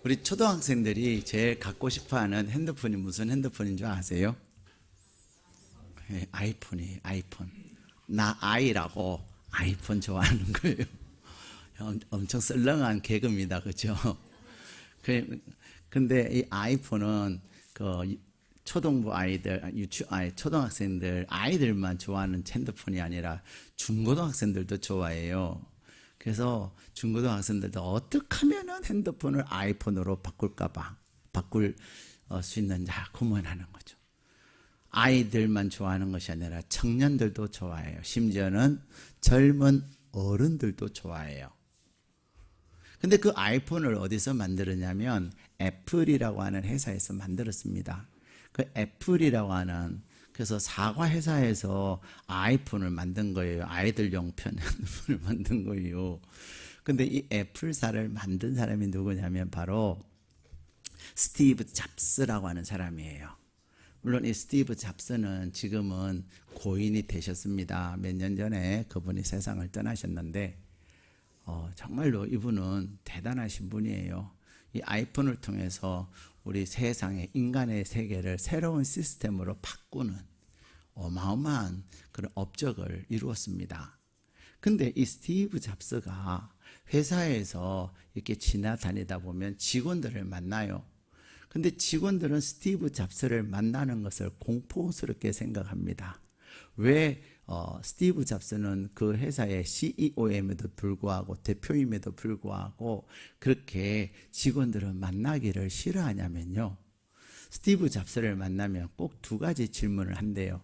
우리 초등학생들이 제일 갖고 싶어하는 핸드폰이 무슨 핸드폰인 줄 아세요? 네, 아이폰이에요. 아이폰. 나 아이라고 아이폰 좋아하는 거예요. 엄청 썰렁한 개그입니다. 그죠? 근데 이 아이폰은 그 초등부 아이들, 초등학생들, 아이들만 좋아하는 핸드폰이 아니라 중고등학생들도 좋아해요. 그래서 중고등학생들도 어떻게 하면은 핸드폰을 아이폰으로 바꿀 수 있는지 고민하는 거죠. 아이들만 좋아하는 것이 아니라 청년들도 좋아해요. 심지어는 젊은 어른들도 좋아해요. 근데 그 아이폰을 어디서 만들었냐면 애플이라고 하는 회사에서 만들었습니다. 그 애플이라고 하는, 그래서 사과 회사에서 아이폰을 만든 거예요. 아이들용 핸드폰을 만든 거예요. 근데 이 애플사를 만든 사람이 누구냐면 바로 스티브 잡스라고 하는 사람이에요. 물론 이 스티브 잡스는 지금은 고인이 되셨습니다. 몇 년 전에 그분이 세상을 떠나셨는데 정말로 이분은 대단하신 분이에요. 이 아이폰을 통해서 우리 세상의 인간의 세계를 새로운 시스템으로 바꾸는 어마어마한 그런 업적을 이루었습니다. 근데 이 스티브 잡스가 회사에서 이렇게 지나다니다 보면 직원들을 만나요. 근데 직원들은 스티브 잡스를 만나는 것을 공포스럽게 생각합니다. 왜 스티브 잡스는 그 회사의 CEO임에도 불구하고 대표임에도 불구하고 그렇게 직원들을 만나기를 싫어하냐면요, 스티브 잡스를 만나면 꼭 두 가지 질문을 한대요.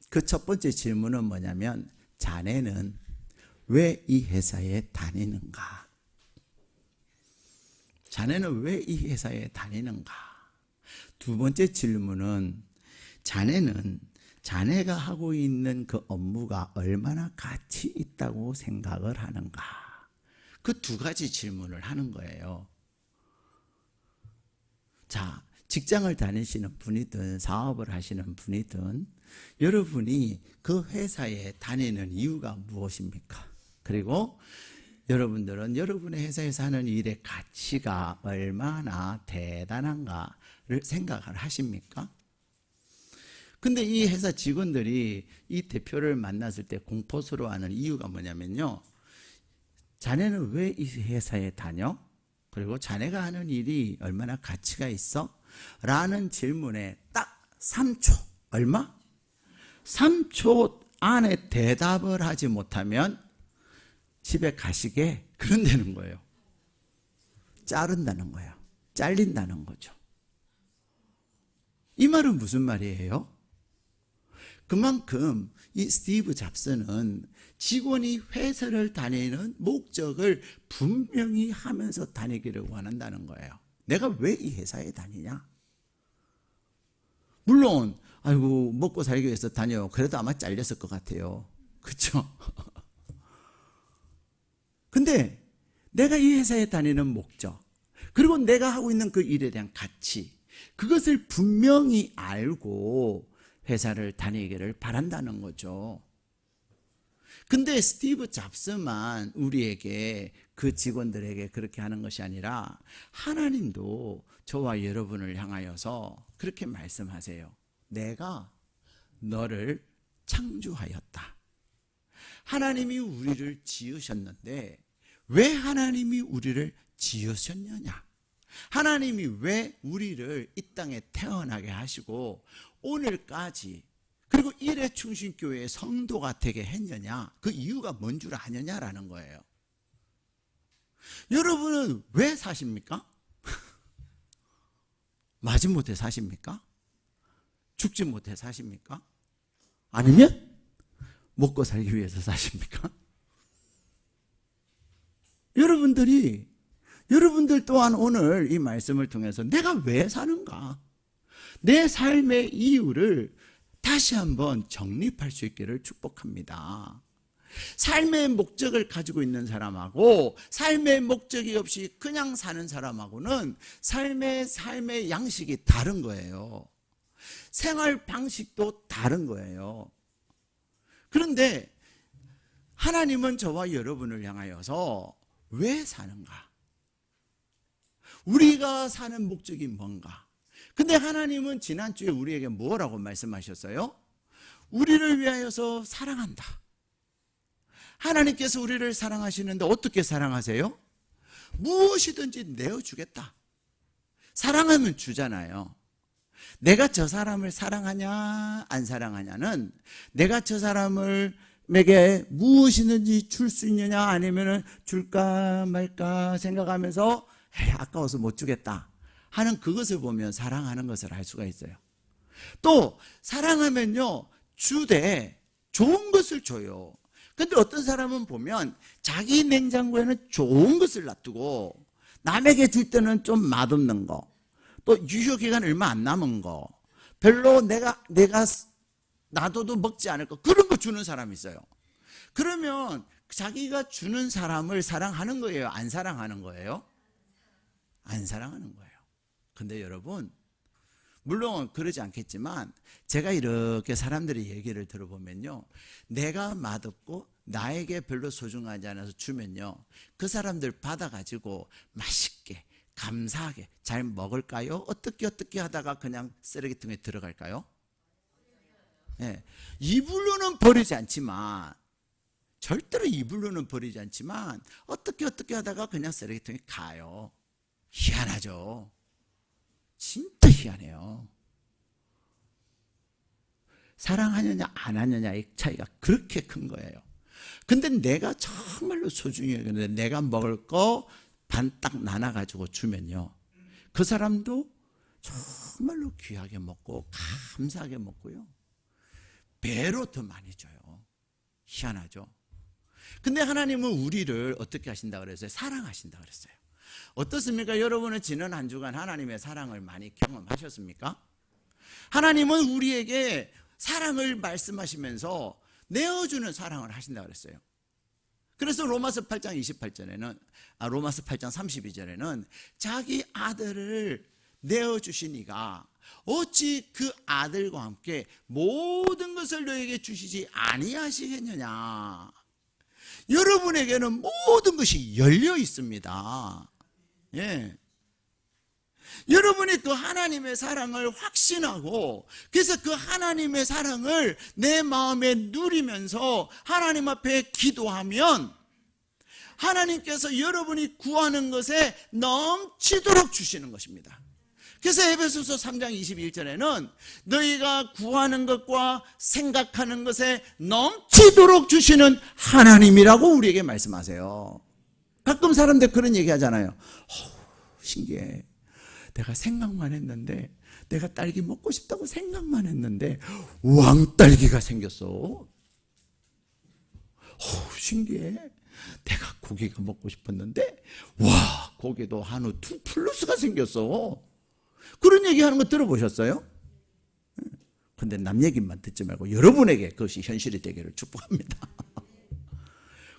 그 첫 번째 질문은 뭐냐면, 자네는 왜 이 회사에 다니는가? 자네는 왜 이 회사에 다니는가? 두 번째 질문은, 자네가 하고 있는 그 업무가 얼마나 가치 있다고 생각을 하는가? 그 두 가지 질문을 하는 거예요. 자, 직장을 다니시는 분이든 사업을 하시는 분이든 여러분이 그 회사에 다니는 이유가 무엇입니까? 그리고 여러분들은 여러분의 회사에서 하는 일의 가치가 얼마나 대단한가를 생각을 하십니까? 근데 이 회사 직원들이 이 대표를 만났을 때 공포스러워하는 이유가 뭐냐면요, 자네는 왜 이 회사에 다녀? 그리고 자네가 하는 일이 얼마나 가치가 있어? 라는 질문에 딱 3초, 얼마? 3초 안에 대답을 하지 못하면 집에 가시게 그런다는 거예요. 자른다는 거예요. 잘린다는 거죠. 이 말은 무슨 말이에요? 그만큼 이 스티브 잡스는 직원이 회사를 다니는 목적을 분명히 하면서 다니기를 원한다는 거예요. 내가 왜 이 회사에 다니냐? 물론 아이고 먹고 살기 위해서 다녀. 그래도 아마 잘렸을 것 같아요. 그렇죠? 근데 내가 이 회사에 다니는 목적, 그리고 내가 하고 있는 그 일에 대한 가치, 그것을 분명히 알고 회사를 다니기를 바란다는 거죠. 근데 스티브 잡스만 우리에게, 그 직원들에게 그렇게 하는 것이 아니라 하나님도 저와 여러분을 향하여서 그렇게 말씀하세요. 내가 너를 창조하였다. 하나님이 우리를 지으셨는데 왜 하나님이 우리를 지으셨느냐? 하나님이 왜 우리를 이 땅에 태어나게 하시고 오늘까지, 그리고 일회충신교회의 성도가 되게 했느냐? 그 이유가 뭔 줄 아느냐라는 거예요. 여러분은 왜 사십니까? 마지못해 사십니까? 죽지 못해 사십니까? 아니면 먹고 살기 위해서 사십니까? 여러분들 또한 오늘 이 말씀을 통해서 내가 왜 사는가? 내 삶의 이유를 다시 한번 정립할 수 있기를 축복합니다. 삶의 목적을 가지고 있는 사람하고 삶의 목적이 없이 그냥 사는 사람하고는 삶의 양식이 다른 거예요. 생활 방식도 다른 거예요. 그런데 하나님은 저와 여러분을 향하여서 왜 사는가? 우리가 사는 목적이 뭔가? 근데 하나님은 지난주에 우리에게 뭐라고 말씀하셨어요? 우리를 위하여서 사랑한다. 하나님께서 우리를 사랑하시는데 어떻게 사랑하세요? 무엇이든지 내어주겠다. 사랑하면 주잖아요. 내가 저 사람을 사랑하냐 안 사랑하냐는 내가 저 사람에게 무엇이든지 줄 수 있느냐 아니면 줄까 말까 생각하면서 아까워서 못 주겠다 하는 그것을 보면 사랑하는 것을 알 수가 있어요. 또 사랑하면요 주되 좋은 것을 줘요. 근데 어떤 사람은 보면 자기 냉장고에는 좋은 것을 놔두고 남에게 줄 때는 좀 맛없는 거, 또 유효기간 얼마 안 남은 거, 별로 내가 놔둬도 먹지 않을 거, 그런 거 주는 사람이 있어요. 그러면 자기가 주는 사람을 사랑하는 거예요? 안 사랑하는 거예요? 안 사랑하는 거예요. 근데 여러분, 물론 그러지 않겠지만 제가 이렇게 사람들의 얘기를 들어보면요, 내가 맛없고 나에게 별로 소중하지 않아서 주면요, 그 사람들 받아가지고 맛있게 감사하게 잘 먹을까요? 어떻게 하다가 그냥 쓰레기통에 들어갈까요? 네. 이불로는 버리지 않지만, 절대로 이불로는 버리지 않지만 어떻게 하다가 그냥 쓰레기통에 가요. 희한하죠. 진짜 희한해요. 사랑하느냐 안 하느냐의 차이가 그렇게 큰 거예요. 근데 내가 정말로 소중히 여기는데 내가 먹을 거 반 딱 나눠가지고 주면요, 그 사람도 정말로 귀하게 먹고 감사하게 먹고요, 배로 더 많이 줘요. 희한하죠. 근데 하나님은 우리를 어떻게 하신다 그랬어요? 사랑하신다 그랬어요. 어떻습니까? 여러분은 지난 한 주간 하나님의 사랑을 많이 경험하셨습니까? 하나님은 우리에게 사랑을 말씀하시면서 내어주는 사랑을 하신다 그랬어요. 그래서 로마서 8장 28절에는 로마서 8장 32절에는 자기 아들을 내어주시니가 어찌 그 아들과 함께 모든 것을 너에게 주시지 아니하시겠느냐. 여러분에게는 모든 것이 열려 있습니다. 예. 여러분이 그 하나님의 사랑을 확신하고, 그래서 그 하나님의 사랑을 내 마음에 누리면서 하나님 앞에 기도하면 하나님께서 여러분이 구하는 것에 넘치도록 주시는 것입니다. 그래서 에베소서 3장 21절에는 너희가 구하는 것과 생각하는 것에 넘치도록 주시는 하나님이라고 우리에게 말씀하세요. 가끔 사람들 그런 얘기 하잖아요. 신기해. 내가 생각만 했는데, 내가 딸기 먹고 싶다고 생각만 했는데 왕딸기가 생겼어. 신기해. 내가 고기가 먹고 싶었는데 와, 고기도 한우 2 플러스가 생겼어. 그런 얘기하는 거 들어보셨어요? 근데 남 얘기만 듣지 말고 여러분에게 그것이 현실이 되기를 축복합니다.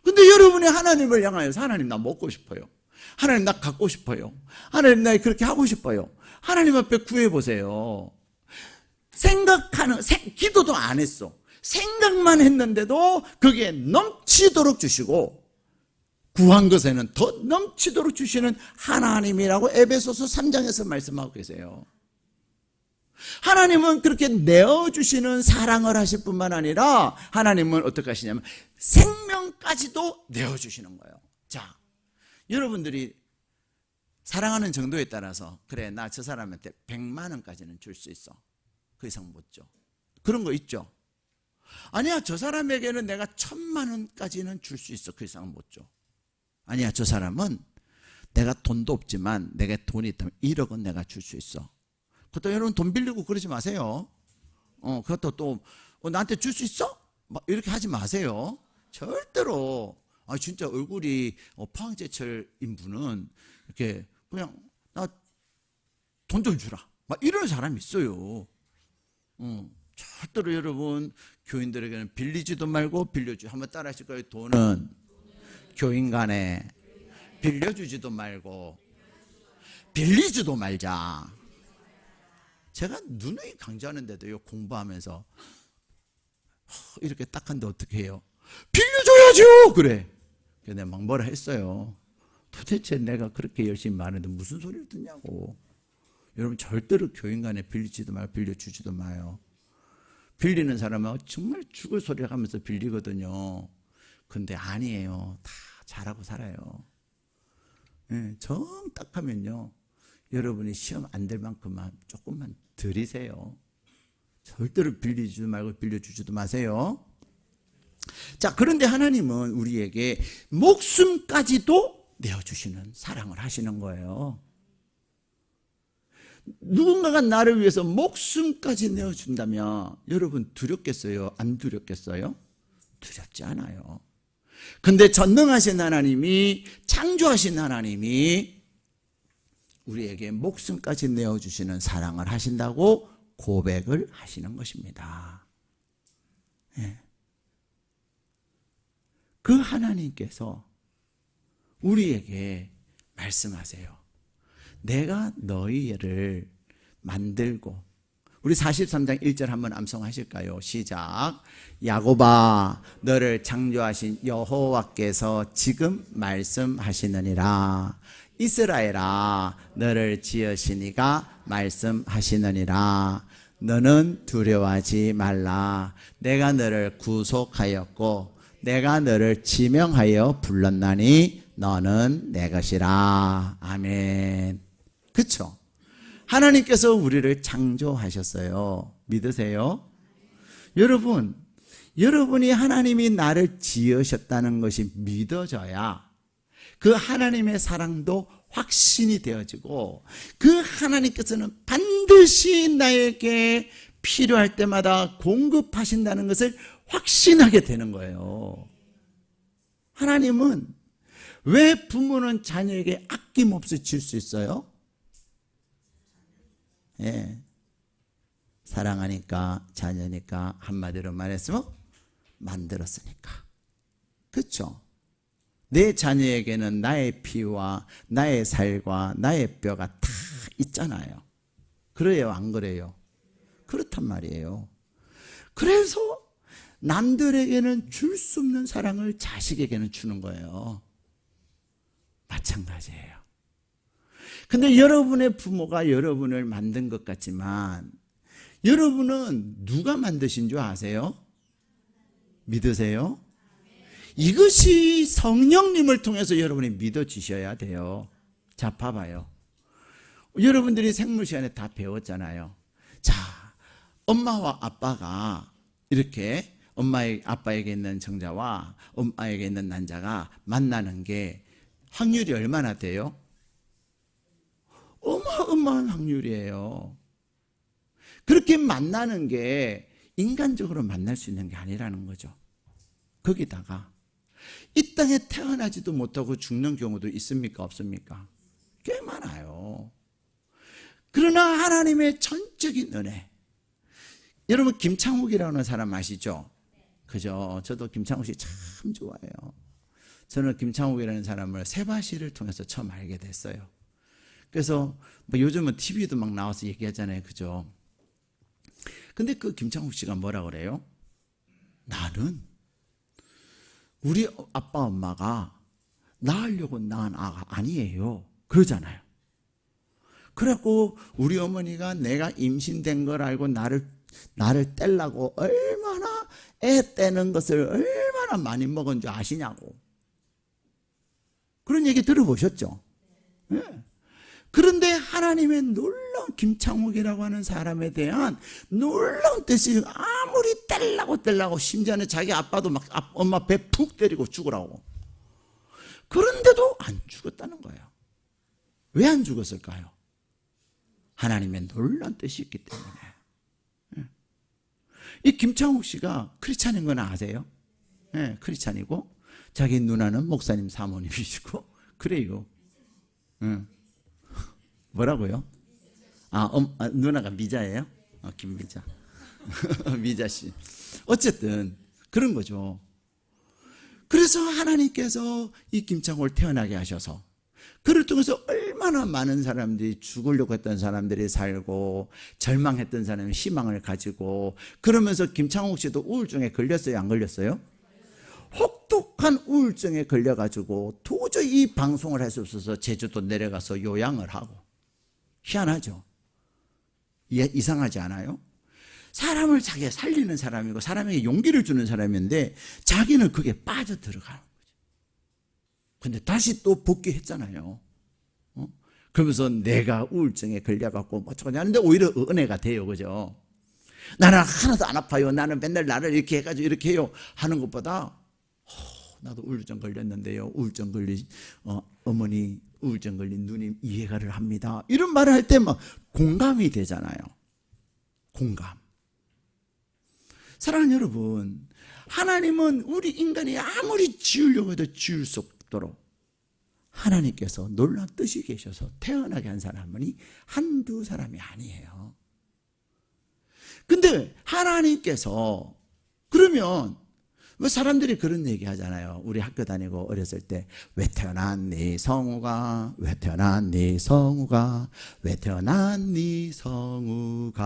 근데 여러분이 하나님을 향하여서 하나님 나 먹고 싶어요, 하나님 나 갖고 싶어요, 하나님 나 그렇게 하고 싶어요, 하나님 앞에 구해보세요. 기도도 안 했어. 생각만 했는데도 거기에 넘치도록 주시고 구한 것에는 더 넘치도록 주시는 하나님이라고 에베소서 3장에서 말씀하고 계세요. 하나님은 그렇게 내어주시는 사랑을 하실 뿐만 아니라 하나님은 어떻게 하시냐면 생명까지도 내어주시는 거예요. 자, 여러분들이 사랑하는 정도에 따라서 그래, 나 저 사람한테 100만 원까지는 줄 수 있어, 그 이상 못 줘, 그런 거 있죠? 아니야, 저 사람에게는 내가 1000만 원까지는 줄 수 있어, 그 이상 못 줘. 아니야, 저 사람은 내가 돈도 없지만 내게 돈이 있다면 1억 원 내가 줄 수 있어. 그것도 여러분 돈 빌리고 그러지 마세요. 그것도 또 나한테 줄 수 있어? 막 이렇게 하지 마세요. 절대로. 진짜 얼굴이 포항제철인 분은 이렇게 그냥 나 돈 좀 주라 막 이런 사람이 있어요. 절대로 여러분 교인들에게는 빌리지도 말고 빌려주지. 한번 따라 하실 거예요. 돈은 교인 간에 빌려주지도 말고 빌리지도 말자. 제가 누누이 강조하는데도요, 공부하면서 이렇게 딱 한데 어떻게 해요? 빌려줘야죠. 그래. 내가 막 뭐라 했어요. 도대체 내가 그렇게 열심히 말하는데 무슨 소리를 듣냐고. 여러분 절대로 교인간에 빌리지도 말고 빌려주지도 마요. 빌리는 사람은 정말 죽을 소리 하면서 빌리거든요. 근데 아니에요. 다 잘하고 살아요. 네, 정 딱 하면요, 여러분이 시험 안 될 만큼만 조금만 드리세요. 절대로 빌리지도 말고 빌려주지도 마세요. 자, 그런데 하나님은 우리에게 목숨까지도 내어주시는 사랑을 하시는 거예요. 누군가가 나를 위해서 목숨까지 내어준다면 여러분 두렵겠어요? 안 두렵겠어요? 두렵지 않아요. 근데 전능하신 하나님이, 창조하신 하나님이 우리에게 목숨까지 내어주시는 사랑을 하신다고 고백을 하시는 것입니다. 네. 그 하나님께서 우리에게 말씀하세요. 내가 너희를 만들고, 우리 43장 1절 한번 암송하실까요? 시작. 야곱아, 너를 창조하신 여호와께서 지금 말씀하시느니라. 이스라엘아, 너를 지으시니가 말씀하시느니라. 너는 두려워하지 말라. 내가 너를 구속하였고 내가 너를 지명하여 불렀나니 너는 내 것이라. 아멘. 그렇죠? 하나님께서 우리를 창조하셨어요. 믿으세요? 여러분, 여러분이 하나님이 나를 지으셨다는 것이 믿어져야 그 하나님의 사랑도 확신이 되어지고, 그 하나님께서는 반드시 나에게 필요할 때마다 공급하신다는 것을 확신하게 되는 거예요. 하나님은 왜 부모는 자녀에게 아낌없이 줄 수 있어요? 예, 사랑하니까, 자녀니까, 한마디로 말했으면 만들었으니까. 그렇죠? 내 자녀에게는 나의 피와 나의 살과 나의 뼈가 다 있잖아요. 그래요, 안 그래요? 그렇단 말이에요. 그래서 남들에게는 줄 수 없는 사랑을 자식에게는 주는 거예요. 마찬가지예요. 근데 여러분의 부모가 여러분을 만든 것 같지만 여러분은 누가 만드신 줄 아세요? 믿으세요? 이것이 성령님을 통해서 여러분이 믿어지셔야 돼요. 자, 봐봐요. 여러분들이 생물 시간에 다 배웠잖아요. 자, 엄마와 아빠가 이렇게 아빠에게 있는 정자와 엄마에게 있는 난자가 만나는 게 확률이 얼마나 돼요? 어마어마한 확률이에요. 그렇게 만나는 게 인간적으로 만날 수 있는 게 아니라는 거죠. 거기다가 이 땅에 태어나지도 못하고 죽는 경우도 있습니까? 없습니까? 꽤 많아요. 그러나 하나님의 전적인 은혜. 여러분 김창욱이라는 사람 아시죠? 그죠? 저도 김창욱 씨 참 좋아해요. 저는 김창욱이라는 사람을 세바시를 통해서 처음 알게 됐어요. 그래서 뭐 요즘은 TV도 막 나와서 얘기하잖아요. 그죠? 근데 그 김창욱 씨가 뭐라 그래요? 나는 우리 아빠 엄마가 낳으려고 낳은 아가 아니에요. 그러잖아요. 그래갖고 우리 어머니가 내가 임신된 걸 알고 나를 떼려고 얼마나 애 떼는 것을 얼마나 많이 먹은 줄 아시냐고. 그런 얘기 들어보셨죠? 네. 그런데 하나님의 놀라운, 김창욱이라고 하는 사람에 대한 놀라운 뜻이, 아무리 떼려고 심지어는 자기 아빠도 막 엄마 배 푹 때리고 죽으라고. 그런데도 안 죽었다는 거예요. 왜 안 죽었을까요? 하나님의 놀라운 뜻이 있기 때문에. 이 김창욱 씨가 크리스찬인 건 아세요? 네, 크리스찬이고 자기 누나는 목사님 사모님이시고 그래요. 뭐라고요? 누나가 미자예요? 김미자. 미자씨. 어쨌든 그런 거죠. 그래서 하나님께서 이 김창호를 태어나게 하셔서 그를 통해서 얼마나 많은 사람들이, 죽으려고 했던 사람들이 살고, 절망했던 사람이 희망을 가지고, 그러면서 김창욱 씨도 우울증에 걸렸어요? 안 걸렸어요? 혹 혹독한 우울증에 걸려가지고 도저히 이 방송을 할 수 없어서 제주도 내려가서 요양을 하고. 희한하죠? 이상하지 않아요? 사람을 자기가 살리는 사람이고 사람에게 용기를 주는 사람인데 자기는 그게 빠져들어가는 거죠. 근데 다시 또 복귀했잖아요. 그러면서 내가 우울증에 걸려갖고 뭐 어쩌냐 하는데 오히려 은혜가 돼요. 그죠? 나는 하나도 안 아파요. 나는 맨날 나를 이렇게 해가지고 이렇게 해요. 하는 것보다 나도 우울증 걸렸는데요. 우울증 걸린 어머니, 우울증 걸린 누님 이해가를 합니다. 이런 말을 할 때 막 공감이 되잖아요. 공감. 사랑하는 여러분, 하나님은 우리 인간이 아무리 지으려고 해도 지을 수 없도록 하나님께서 놀라운 뜻이 계셔서 태어나게 한 사람은 한두 사람이 아니에요. 근데 하나님께서 그러면 왜 사람들이 그런 얘기 하잖아요. 우리 학교 다니고 어렸을 때 왜 태어났니 성우가, 왜 태어났니 성우가, 왜 태어났니 성우가,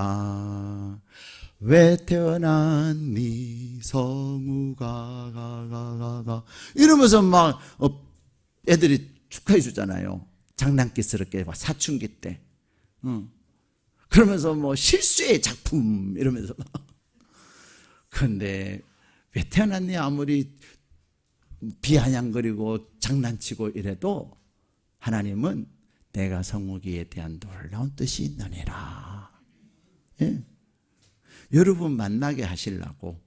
왜 태어났니 성우가 가가가가 이러면서 막 애들이 축하해 주잖아요. 장난기스럽게 사춘기 때. 그러면서 뭐 실수의 작품 이러면서. 그런데 왜 태어났니 아무리 비아냥거리고 장난치고 이래도 하나님은 내가 성우기에 대한 놀라운 뜻이 있느니라. 예. 여러분 만나게 하시려고,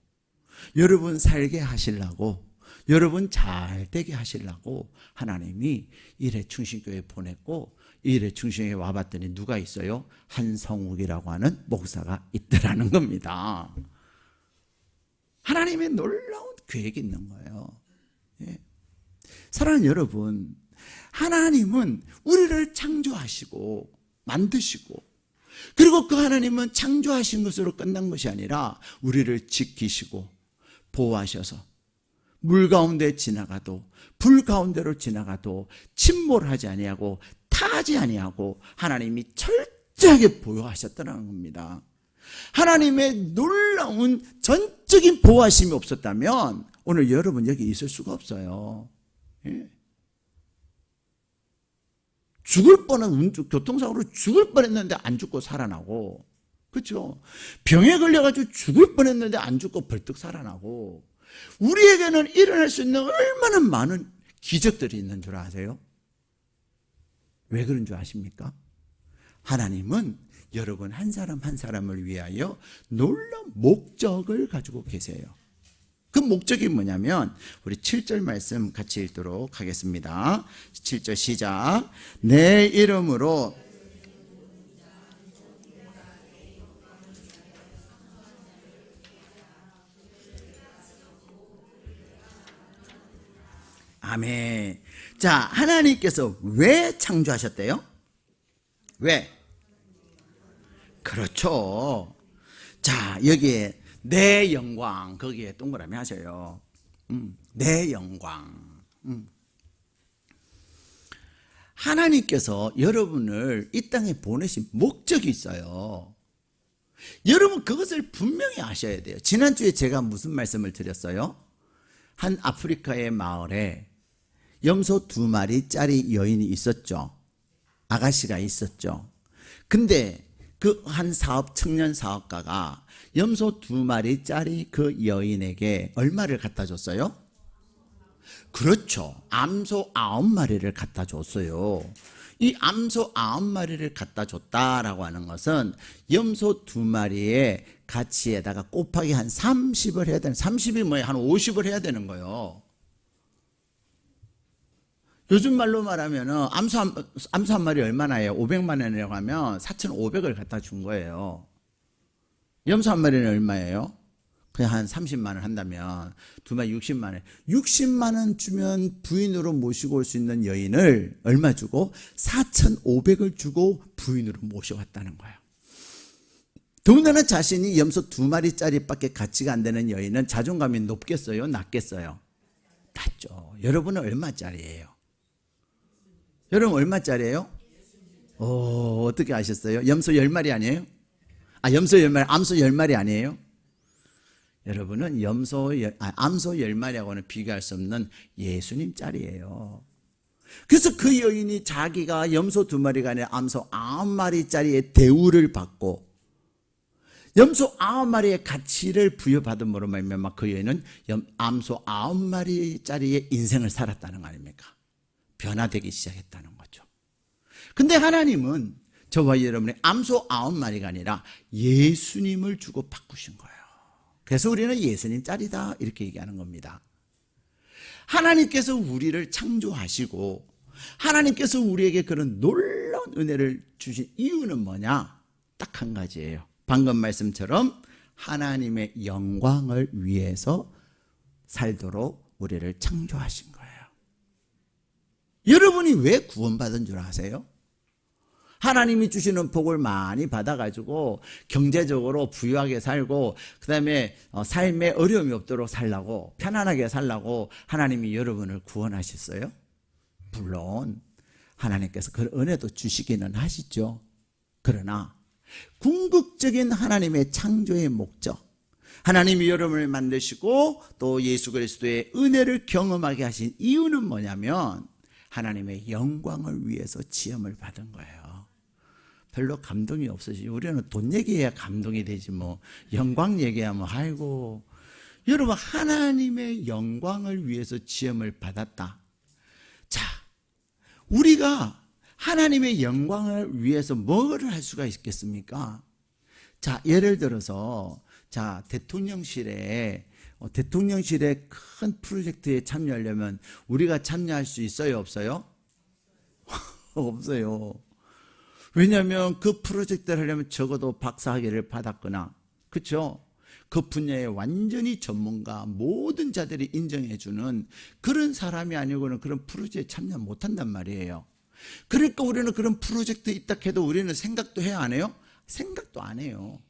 여러분 살게 하시려고, 여러분 잘 되게 하시려고 하나님이 일회 충신교회 보냈고, 일회 충신교회 와봤더니 누가 있어요? 한성욱이라고 하는 목사가 있더라는 겁니다. 하나님의 놀라운 계획이 있는 거예요. 예. 사랑하는 여러분, 하나님은 우리를 창조하시고 만드시고, 그리고 그 하나님은 창조하신 것으로 끝난 것이 아니라 우리를 지키시고 보호하셔서 물 가운데 지나가도 불 가운데로 지나가도 침몰하지 아니하고 타지 아니하고 하나님이 철저하게 보호하셨다는 겁니다. 하나님의 놀라운 전적인 보호하심이 없었다면 오늘 여러분 여기 있을 수가 없어요. 예. 죽을 뻔한 교통사고로 죽을 뻔했는데 안 죽고 살아나고, 그렇죠? 병에 걸려가지고 죽을 뻔했는데 안 죽고 벌떡 살아나고, 우리에게는 일어날 수 있는 얼마나 많은 기적들이 있는 줄 아세요? 왜 그런 줄 아십니까? 하나님은 여러분 한 사람 한 사람을 위하여 놀라운 목적을 가지고 계세요. 그 목적이 뭐냐면 우리 7절 말씀 같이 읽도록 하겠습니다. 7절 시작. 내 이름으로 아멘. 자, 하나님께서 왜 창조하셨대요? 왜? 그렇죠. 자, 여기에 내 영광, 거기에 동그라미 하세요. 내 영광. 하나님께서 여러분을 이 땅에 보내신 목적이 있어요. 여러분 그것을 분명히 아셔야 돼요. 지난주에 제가 무슨 말씀을 드렸어요? 한 아프리카의 마을에 염소 2마리짜리 여인이 있었죠. 아가씨가 있었죠. 근데 그 한 청년 사업가가 염소 2마리짜리 그 여인에게 얼마를 갖다 줬어요? 그렇죠. 암소 9마리를 갖다 줬어요. 이 암소 9마리를 갖다 줬다라고 하는 것은 염소 2마리의 가치에다가 곱하기 한 30을 해야 되는, 30이 뭐예요? 한 50을 해야 되는 거예요. 요즘 말로 말하면 암소 한 마리 얼마나예요? 500만 원이라고 하면 4,500을 갖다 준 거예요. 염소 한 마리는 얼마예요? 그냥 한 30만 원 한다면 2마리 60만 원. 60만 원 주면 부인으로 모시고 올 수 있는 여인을 얼마 주고? 4,500을 주고 부인으로 모셔왔다는 거예요. 더군다나 자신이 염소 2마리짜리 밖에 가치가 안 되는 여인은 자존감이 높겠어요? 낮겠어요? 낮죠. 여러분은 얼마짜리예요? 여러분 얼마짜리예요? 어떻게 아셨어요? 염소 10마리 아니에요? 염소 10마리, 암소 10마리 아니에요? 여러분은 암소 10마리하고는 비교할 수 없는 예수님 짤이에요. 그래서 그 여인이 자기가 염소 2마리가 아니라 암소 9마리짜리의 대우를 받고 염소 9마리의 가치를 부여받음으로 말미암아 그 여인은 암소 9마리짜리의 인생을 살았다는 거 아닙니까? 변화되기 시작했다는 거죠. 근데 하나님은 저와 여러분의 암소 9마리가 아니라 예수님을 주고 바꾸신 거예요. 그래서 우리는 예수님 짤이다 이렇게 얘기하는 겁니다. 하나님께서 우리를 창조하시고 하나님께서 우리에게 그런 놀라운 은혜를 주신 이유는 뭐냐? 딱 한 가지예요. 방금 말씀처럼 하나님의 영광을 위해서 살도록 우리를 창조하신 거예요. 여러분이 왜 구원받은 줄 아세요? 하나님이 주시는 복을 많이 받아가지고 경제적으로 부유하게 살고 그 다음에 삶에 어려움이 없도록 살라고 편안하게 살라고 하나님이 여러분을 구원하셨어요? 물론 하나님께서 그 은혜도 주시기는 하시죠. 그러나 궁극적인 하나님의 창조의 목적, 하나님이 여러분을 만드시고 또 예수 그리스도의 은혜를 경험하게 하신 이유는 뭐냐면 하나님의 영광을 위해서 지음을 받은 거예요. 별로 감동이 없으시죠. 우리는 돈 얘기해야 감동이 되지 뭐 영광 얘기하면 아이고. 여러분 하나님의 영광을 위해서 지음을 받았다. 자, 우리가 하나님의 영광을 위해서 뭐를 할 수가 있겠습니까? 자, 예를 들어서 자 대통령실에 큰 프로젝트에 참여하려면 우리가 참여할 수 있어요, 없어요? 없어요. 왜냐하면 그 프로젝트를 하려면 적어도 박사학위를 받았거나, 그렇죠? 그 분야에 완전히 전문가, 모든 자들이 인정해주는 그런 사람이 아니고는 그런 프로젝트에 참여 못한단 말이에요. 그러니까 우리는 그런 프로젝트 있다 해도 우리는 생각도 해야 안 해요? 생각도 안 해요.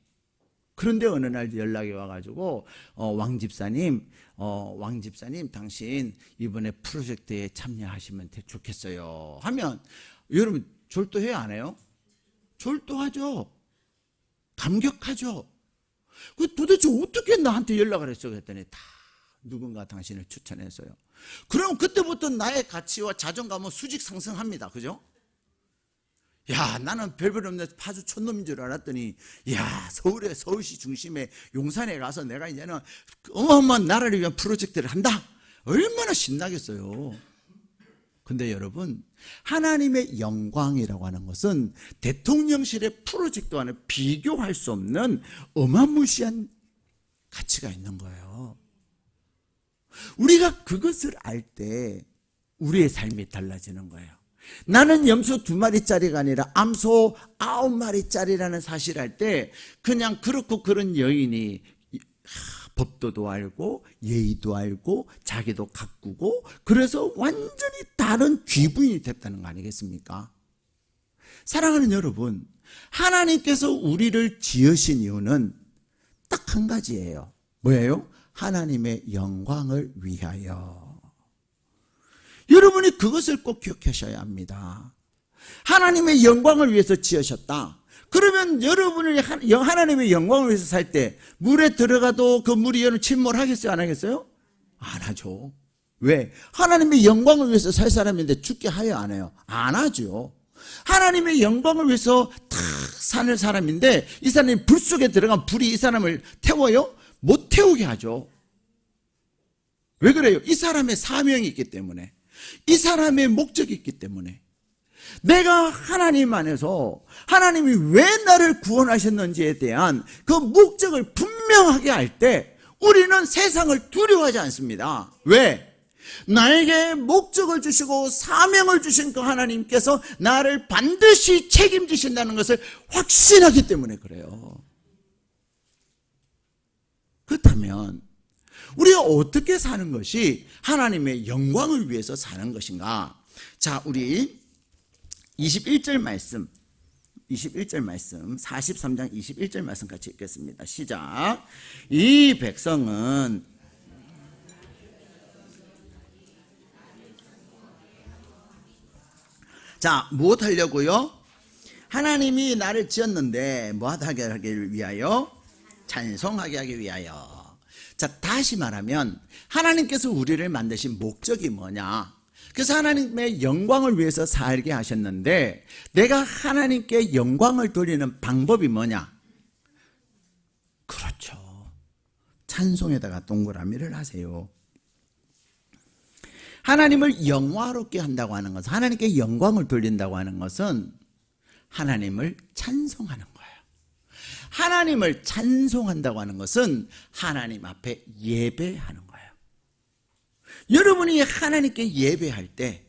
그런데 어느 날 연락이 와가지고 왕 집사님 당신 이번에 프로젝트에 참여하시면 좋겠어요 하면 여러분 졸도해야 안 해요? 졸도하죠. 감격하죠. 도대체 어떻게 나한테 연락을 했어? 그랬더니 다 누군가 당신을 추천했어요. 그럼 그때부터 나의 가치와 자존감은 수직 상승합니다. 그죠? 야, 나는 별별 없는 파주 촌놈인 줄 알았더니 야, 서울시 중심에 용산에 가서 내가 이제는 어마어마한 나라를 위한 프로젝트를 한다. 얼마나 신나겠어요. 근데 여러분 하나님의 영광이라고 하는 것은 대통령실의 프로젝트와는 비교할 수 없는 어마무시한 가치가 있는 거예요. 우리가 그것을 알 때 우리의 삶이 달라지는 거예요. 나는 염소 2마리짜리가 아니라 암소 9마리짜리라는 사실을 알 때 그냥 그렇고 그런 여인이 법도도 알고 예의도 알고 자기도 가꾸고 그래서 완전히 다른 귀부인이 됐다는 거 아니겠습니까? 사랑하는 여러분, 하나님께서 우리를 지으신 이유는 딱 한 가지예요. 뭐예요? 하나님의 영광을 위하여. 여러분이 그것을 꼭 기억하셔야 합니다. 하나님의 영광을 위해서 지으셨다. 그러면 여러분이 하나님의 영광을 위해서 살 때 물에 들어가도 그 물이 여러분 침몰하겠어요? 안 하겠어요? 안 하죠. 왜? 하나님의 영광을 위해서 살 사람인데 죽게 하여 안 해요? 안 하죠. 하나님의 영광을 위해서 탁 사는 사람인데 이 사람이 불 속에 들어가면 불이 이 사람을 태워요? 못 태우게 하죠. 왜 그래요? 이 사람의 사명이 있기 때문에, 이 사람의 목적이 있기 때문에. 내가 하나님 안에서 하나님이 왜 나를 구원하셨는지에 대한 그 목적을 분명하게 알 때 우리는 세상을 두려워하지 않습니다. 왜? 나에게 목적을 주시고 사명을 주신 그 하나님께서 나를 반드시 책임지신다는 것을 확신하기 때문에 그래요. 그렇다면 우리가 어떻게 사는 것이 하나님의 영광을 위해서 사는 것인가? 자, 우리 21절 말씀 43장 21절 말씀 같이 읽겠습니다. 시작. 이 백성은 자, 무엇 하려고요? 하나님이 나를 지었는데 무엇 하게 하기 위하여? 찬송하게 하기 위하여. 자, 다시 말하면 하나님께서 우리를 만드신 목적이 뭐냐? 그래서 하나님의 영광을 위해서 살게 하셨는데 내가 하나님께 영광을 돌리는 방법이 뭐냐? 그렇죠. 찬송에다가 동그라미를 하세요. 하나님을 영화롭게 한다고 하는 것은, 하나님께 영광을 돌린다고 하는 것은 하나님을 찬송하는 거예요. 하나님을 찬송한다고 하는 것은 하나님 앞에 예배하는 거예요. 여러분이 하나님께 예배할 때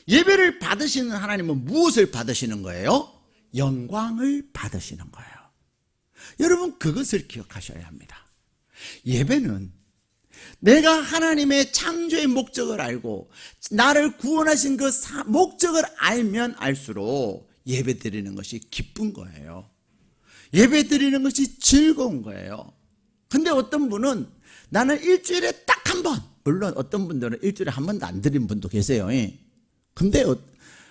예배를 받으시는 하나님은 무엇을 받으시는 거예요? 영광을 받으시는 거예요. 여러분, 그것을 기억하셔야 합니다. 예배는 내가 하나님의 창조의 목적을 알고 나를 구원하신 그 목적을 알면 알수록 예배 드리는 것이 기쁜 거예요. 예배 드리는 것이 즐거운 거예요. 근데 어떤 분은 나는 일주일에 딱 한 번, 물론 어떤 분들은 일주일에 한 번도 안 드린 분도 계세요. 근데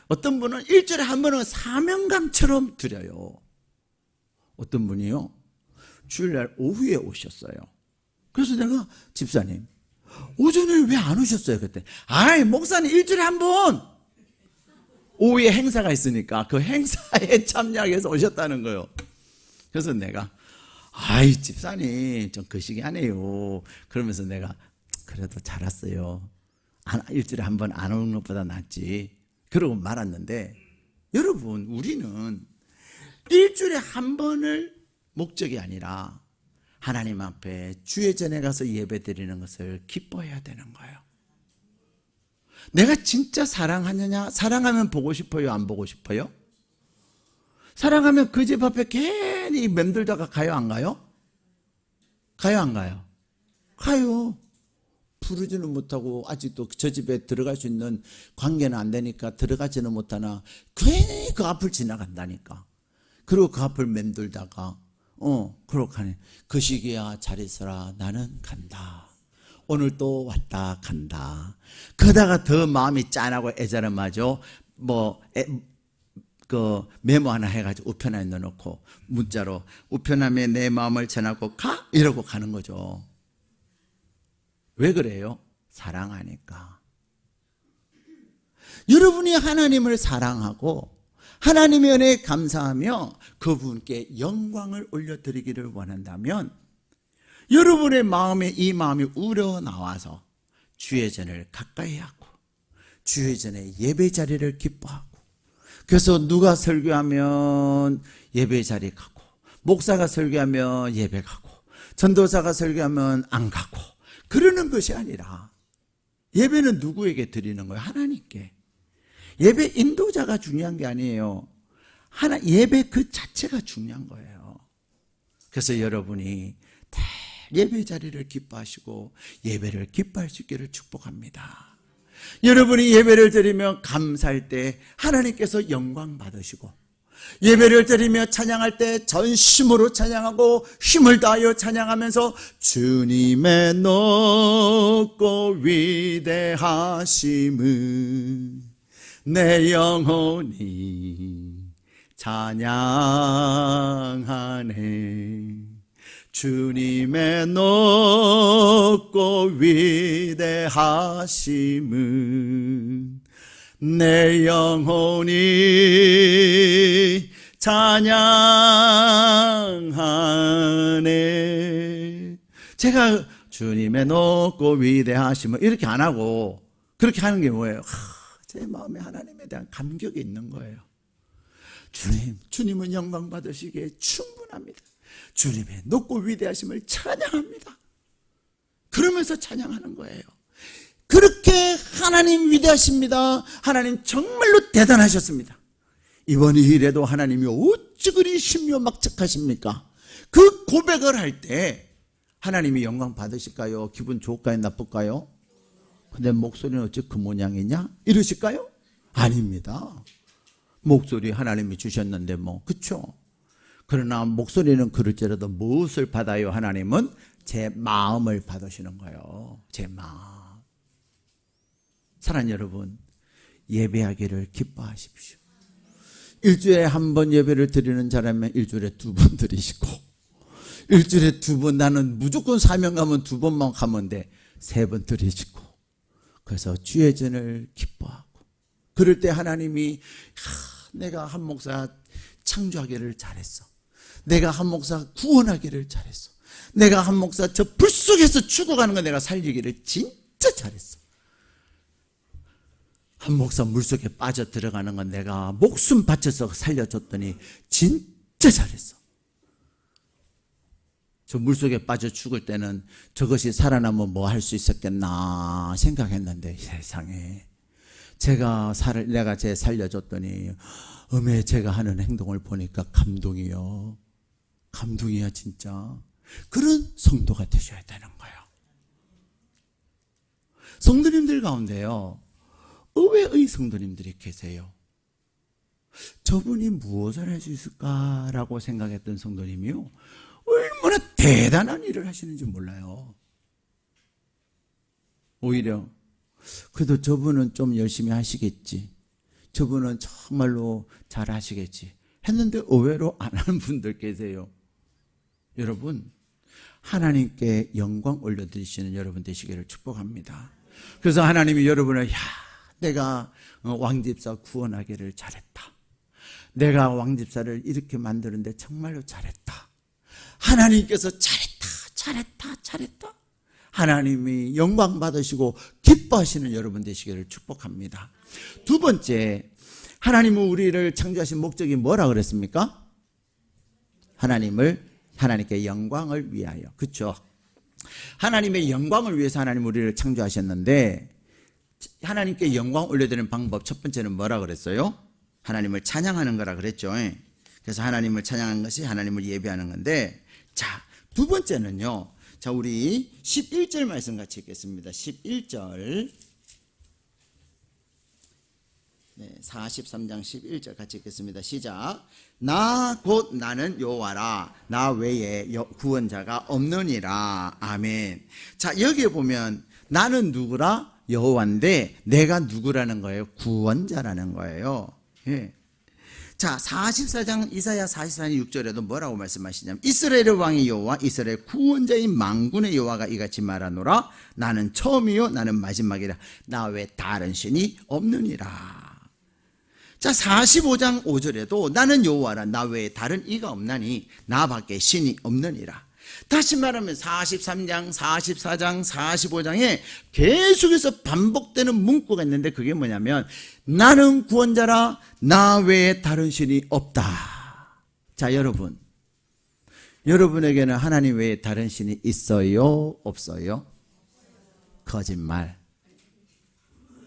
어떤 분은 일주일에 한 번은 사명감처럼 드려요. 어떤 분이요, 주일날 오후에 오셨어요. 그래서 내가, 집사님 오전에 왜 안 오셨어요? 그때 아이, 목사님 일주일에 한 번 오후에 행사가 있으니까 그 행사에 참여해서 오셨다는 거예요. 그래서 내가, 아이, 집사님 좀 거시기하네요. 그러면서 내가, 그래도 잘 왔어요. 일주일에 한 번 안 오는 것보다 낫지. 그러고 말았는데, 여러분, 우리는 일주일에 한 번을 목적이 아니라 하나님 앞에 주의 전에 가서 예배 드리는 것을 기뻐해야 되는 거예요. 내가 진짜 사랑하느냐? 사랑하면 보고 싶어요? 안 보고 싶어요? 사랑하면 그 집 앞에 괜히 맴돌다가 가요? 안 가요? 가요? 안 가요? 가요. 부르지는 못하고 아직도 저 집에 들어갈 수 있는 관계는 안 되니까 들어가지는 못하나 괜히 그 앞을 지나간다니까. 그리고 그 앞을 맴돌다가 그렇게 하네. 그 시기야 잘 있어라, 나는 간다. 오늘 또 왔다 간다. 그러다가 더 마음이 짠하고 애자름하죠. 그 메모 하나 해가지고 우편함에 넣어놓고 문자로, 우편함에 내 마음을 전하고 가? 이러고 가는 거죠. 왜 그래요? 사랑하니까. 여러분이 하나님을 사랑하고 하나님의 은혜에 감사하며 그분께 영광을 올려드리기를 원한다면 여러분의 마음에 이 마음이 우러나와서 주의 전을 가까이 하고 주의 전에 예배 자리를 기뻐하고, 그래서 누가 설교하면 예배 자리 가고, 목사가 설교하면 예배 가고, 전도사가 설교하면 안 가고, 그러는 것이 아니라 예배는 누구에게 드리는 거예요? 하나님께. 예배 인도자가 중요한 게 아니에요. 예배 그 자체가 중요한 거예요. 그래서 여러분이 예배 자리를 기뻐하시고 예배를 기뻐할 수 있기를 축복합니다. 여러분이 예배를 드리며 감사할 때 하나님께서 영광 받으시고, 예배를 드리며 찬양할 때 전심으로 찬양하고 힘을 다하여 찬양하면서 주님의 높고 위대하심을 내 영혼이 찬양하네. 주님의 높고 위대하심을 내 영혼이 찬양하네. 제가 주님의 높고 위대하심을 이렇게 안 하고 그렇게 하는 게 뭐예요? 제 마음에 하나님에 대한 감격이 있는 거예요. 주님은 영광 받으시기에 충분합니다. 주님의 높고 위대하심을 찬양합니다. 그러면서 찬양하는 거예요. 그렇게 하나님 위대하십니다. 하나님 정말로 대단하셨습니다. 이번 일에도 하나님이 어찌 그리 신묘막측하십니까? 그 고백을 할 때 하나님이 영광 받으실까요? 기분 좋을까요? 나쁠까요? 근데 목소리는 어찌 그 모양이냐? 이러실까요? 아닙니다. 목소리 하나님이 주셨는데 그쵸? 그러나 목소리는 그럴지라도 무엇을 받아요? 하나님은 제 마음을 받으시는 거예요. 제 마음. 사랑하는 여러분, 예배하기를 기뻐하십시오. 일주일에 한 번 예배를 드리는 자라면 일주일에 2번 드리시고, 일주일에 2번, 나는 무조건 사명 가면 2번만 가면 돼. 3번 들이지고. 그래서 주의 전을 기뻐하고. 그럴 때 하나님이 내가 한 목사 창조하기를 잘했어. 내가 한 목사 구원하기를 잘했어. 내가 한 목사 저 불 속에서 죽어가는 거 내가 살리기를 진짜 잘했어. 한 목사 물속에 빠져 들어가는 건 내가 목숨 바쳐서 살려줬더니 진짜 잘했어. 저 물속에 빠져 죽을 때는 저것이 살아나면 뭐 할 수 있었겠나 생각했는데 세상에 내가 제 살려줬더니 제가 하는 행동을 보니까 감동이요. 감동이야 진짜. 그런 성도가 되셔야 되는 거예요. 성도님들 가운데요, 의외의 성도님들이 계세요. 저분이 무엇을 할 수 있을까라고 생각했던 성도님이요, 얼마나 대단한 일을 하시는지 몰라요. 오히려 그래도 저분은 좀 열심히 하시겠지, 저분은 정말로 잘 하시겠지 했는데 의외로 안 하는 분들 계세요. 여러분, 하나님께 영광 올려드리시는 여러분 되시기를 축복합니다. 그래서 하나님이 여러분을 내가 왕집사 구원하기를 잘했다, 내가 왕집사를 이렇게 만드는데 정말로 잘했다, 하나님께서 잘했다 하나님이 영광 받으시고 기뻐하시는 여러분 되시기를 축복합니다. 두 번째, 하나님은 우리를 창조하신 목적이 뭐라 그랬습니까? 하나님께 영광을 위하여. 그렇죠? 하나님의 영광을 위해서 하나님 우리를 창조하셨는데, 하나님께 영광 올려드리는 방법 첫 번째는 뭐라 그랬어요? 하나님을 찬양하는 거라 그랬죠. 그래서 하나님을 찬양하는 것이 하나님을 예배하는 건데, 자, 두 번째는요, 자, 우리 11절 말씀 같이 읽겠습니다. 11절. 43장 11절 같이 읽겠습니다. 시작. 나 곧 나는 여호와라, 나 외에 구원자가 없느니라. 아멘. 자, 여기에 보면 나는 누구라? 여호와인데 내가 누구라는 거예요? 구원자라는 거예요. 예. 자, 44장 이사야 44장 6절에도 뭐라고 말씀하시냐면, 이스라엘의 왕이 여호와, 이스라엘 구원자인 만군의 여호와가 이같이 말하노라. 나는 처음이요 나는 마지막이라, 나 외 다른 신이 없느니라. 자, 45장 5절에도 나는 여호와라, 나 외에 다른 이가 없나니 나밖에 신이 없느니라. 다시 말하면 43장, 44장, 45장에 계속해서 반복되는 문구가 있는데, 그게 뭐냐면 나는 구원자라, 나 외에 다른 신이 없다. 자, 여러분에게는 하나님 외에 다른 신이 있어요? 없어요? 거짓말.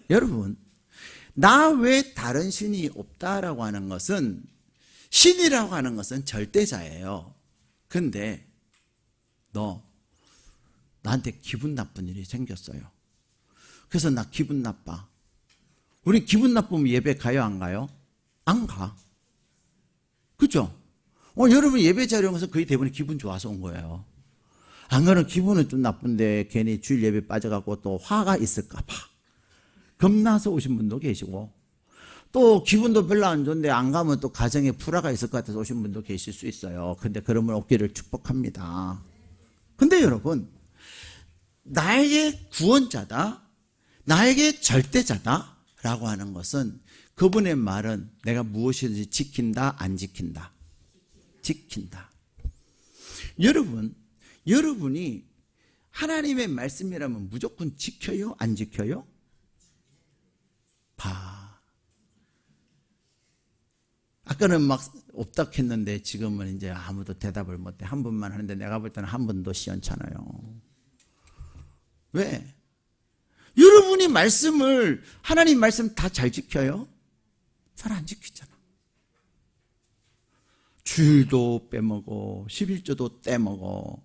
여러분, 나 외에 다른 신이 없다라고 하는 것은, 신이라고 하는 것은 절대자예요. 근데 너 나한테 기분 나쁜 일이 생겼어요. 그래서 나 기분 나빠. 우리 기분 나쁘면 예배 가요, 안 가요? 안 가. 그죠? 여러분 예배 자리에 가서 거의 대부분 기분 좋아서 온 거예요. 안 가는 기분은 좀 나쁜데 괜히 주일 예배 빠져갖고 또 화가 있을까 봐 겁나서 오신 분도 계시고, 또 기분도 별로 안 좋은데 안 가면 또 가정에 불화가 있을 것 같아서 오신 분도 계실 수 있어요. 근데 그러면 없기를 축복합니다. 근데 여러분, 나에게 구원자다, 나에게 절대자다 라고 하는 것은, 그분의 말은 내가 무엇이든지 지킨다, 안 지킨다? 지킨다. 여러분이 하나님의 말씀이라면 무조건 지켜요, 안 지켜요? 아까는 막 없다 했는데 지금은 이제 아무도 대답을 못해. 한 분만 하는데 내가 볼 때는 한 분도 시원찮아요. 왜? 여러분이 하나님 말씀 다 잘 지켜요? 잘 안 지키잖아. 주일도 빼먹어, 11조도 떼먹어,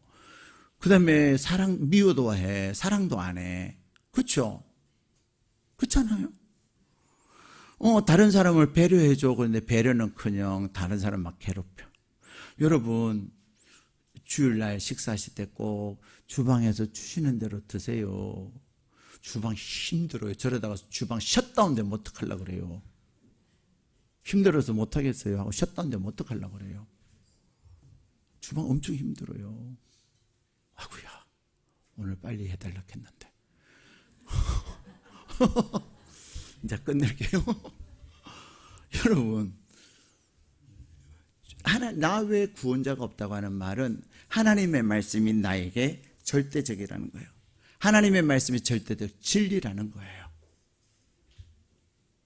그 다음에 미워도 해, 사랑도 안 해. 그렇죠? 그렇잖아요. 다른 사람을 배려해줘. 그런데 배려는커녕 다른 사람 막 괴롭혀. 여러분, 주일날 식사하실 때 꼭 주방에서 주시는 대로 드세요. 주방 힘들어요. 저러다가 주방 셧다운 되면 어떡하려고 그래요? 힘들어서 못하겠어요 하고 셧다운 되면 어떡하려고 그래요? 주방 엄청 힘들어요. 아구야, 오늘 빨리 해달라 했는데. 이제 끝낼게요. 여러분, 나 외에 구원자가 없다고 하는 말은 하나님의 말씀이 나에게 절대적이라는 거예요. 하나님의 말씀이 절대적 진리라는 거예요.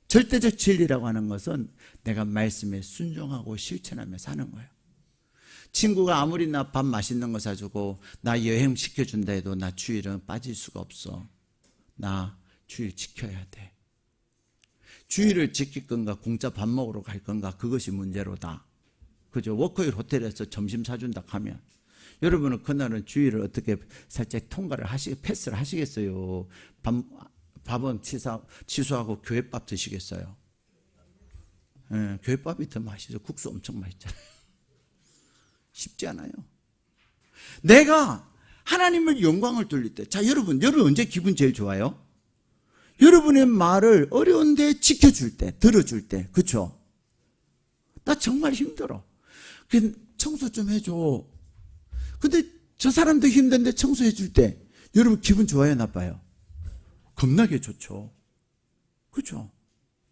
절대적 진리라고 하는 것은 내가 말씀에 순종하고 실천하며 사는 거예요. 친구가 아무리 나 밥 맛있는 거 사주고 나 여행 시켜준다 해도 나 주일은 빠질 수가 없어. 나 주일 지켜야 돼. 주일을 지킬 건가 공짜 밥 먹으러 갈 건가 그것이 문제로다. 그죠? 워커힐 호텔에서 점심 사준다 하면 여러분은 그날은 주일을 어떻게 살짝 통과를 패스를 하시겠어요? 밥은 취소하고 교회밥 드시겠어요? 네, 교회밥이 더 맛있어요. 국수 엄청 맛있잖아요. 쉽지 않아요. 내가 하나님을 영광을 돌릴 때, 자, 여러분 언제 기분 제일 좋아요? 여러분의 말을 어려운데 지켜줄 때, 들어줄 때, 그쵸? 나 정말 힘들어. 청소 좀 해줘. 근데 저 사람도 힘든데 청소해 줄 때, 여러분 기분 좋아요, 나빠요? 겁나게 좋죠. 그죠?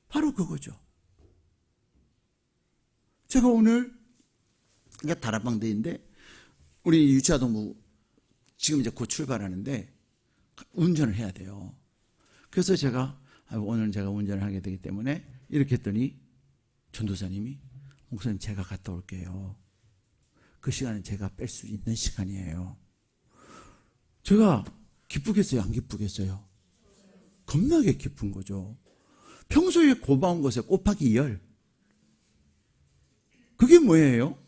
바로 그거죠. 제가 오늘, 이게 다락방대인데, 우리 유치아동부 지금 이제 곧 출발하는데, 운전을 해야 돼요. 그래서 제가, 오늘 제가 운전을 하게 되기 때문에, 이렇게 했더니, 전도사님이, 목사님 제가 갔다 올게요. 그 시간은 제가 뺄 수 있는 시간이에요. 제가 기쁘겠어요? 안 기쁘겠어요? 겁나게 기쁜 거죠. 평소에 고마운 것에 곱하기 10. 그게 뭐예요?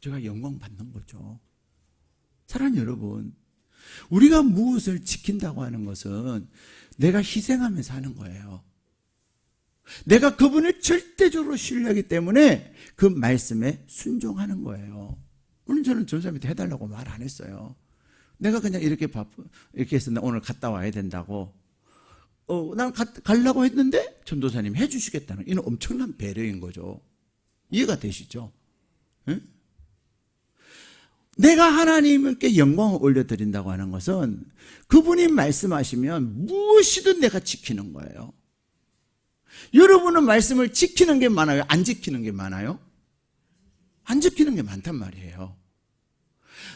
제가 영광 받는 거죠. 사랑하는 여러분, 우리가 무엇을 지킨다고 하는 것은 내가 희생하면서 하는 거예요. 내가 그분을 절대적으로 신뢰하기 때문에 그 말씀에 순종하는 거예요. 오늘 저는 전사님한테 해달라고 말 안 했어요. 내가 그냥 이렇게 해서 나 오늘 갔다 와야 된다고. 난 가려고 했는데 전도사님 해주시겠다는 이는 엄청난 배려인 거죠. 이해가 되시죠? 응? 내가 하나님께 영광을 올려드린다고 하는 것은 그분이 말씀하시면 무엇이든 내가 지키는 거예요. 여러분은 말씀을 지키는 게 많아요? 안 지키는 게 많아요? 안 지키는 게 많단 말이에요.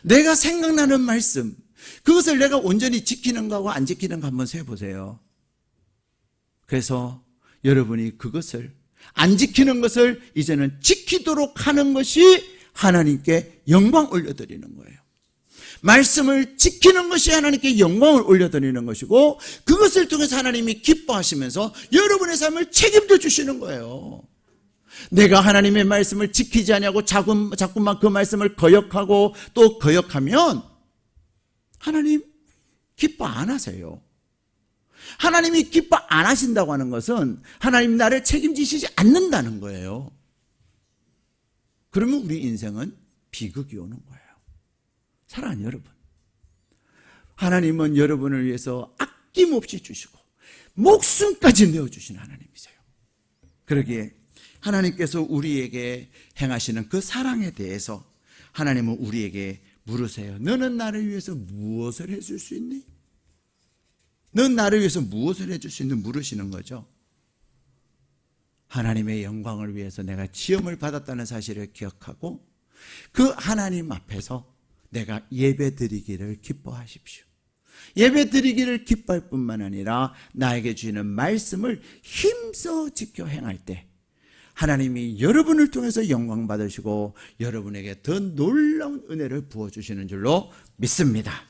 내가 생각나는 말씀, 그것을 내가 온전히 지키는가하고 안 지키는가 한번 세보세요. 그래서 여러분이 그것을, 안 지키는 것을 이제는 지키도록 하는 것이 하나님께 영광 올려드리는 거예요. 말씀을 지키는 것이 하나님께 영광을 올려드리는 것이고, 그것을 통해서 하나님이 기뻐하시면서 여러분의 삶을 책임져 주시는 거예요. 내가 하나님의 말씀을 지키지 않냐고 자꾸만 그 말씀을 거역하고 또 거역하면 하나님 기뻐 안 하세요. 하나님이 기뻐 안 하신다고 하는 것은 하나님 나를 책임지시지 않는다는 거예요. 그러면 우리 인생은 비극이 오는 거예요. 사랑하는 여러분, 하나님은 여러분을 위해서 아낌없이 주시고 목숨까지 내어주신 하나님이세요. 그러기에 하나님께서 우리에게 행하시는 그 사랑에 대해서 하나님은 우리에게 물으세요. 너는 나를 위해서 무엇을 해줄 수 있니? 넌 나를 위해서 무엇을 해줄 수 있니? 물으시는 거죠. 하나님의 영광을 위해서 내가 지음을 받았다는 사실을 기억하고 그 하나님 앞에서 내가 예배드리기를 기뻐하십시오. 예배드리기를 기뻐할 뿐만 아니라 나에게 주시는 말씀을 힘써 지켜 행할 때 하나님이 여러분을 통해서 영광 받으시고 여러분에게 더 놀라운 은혜를 부어주시는 줄로 믿습니다.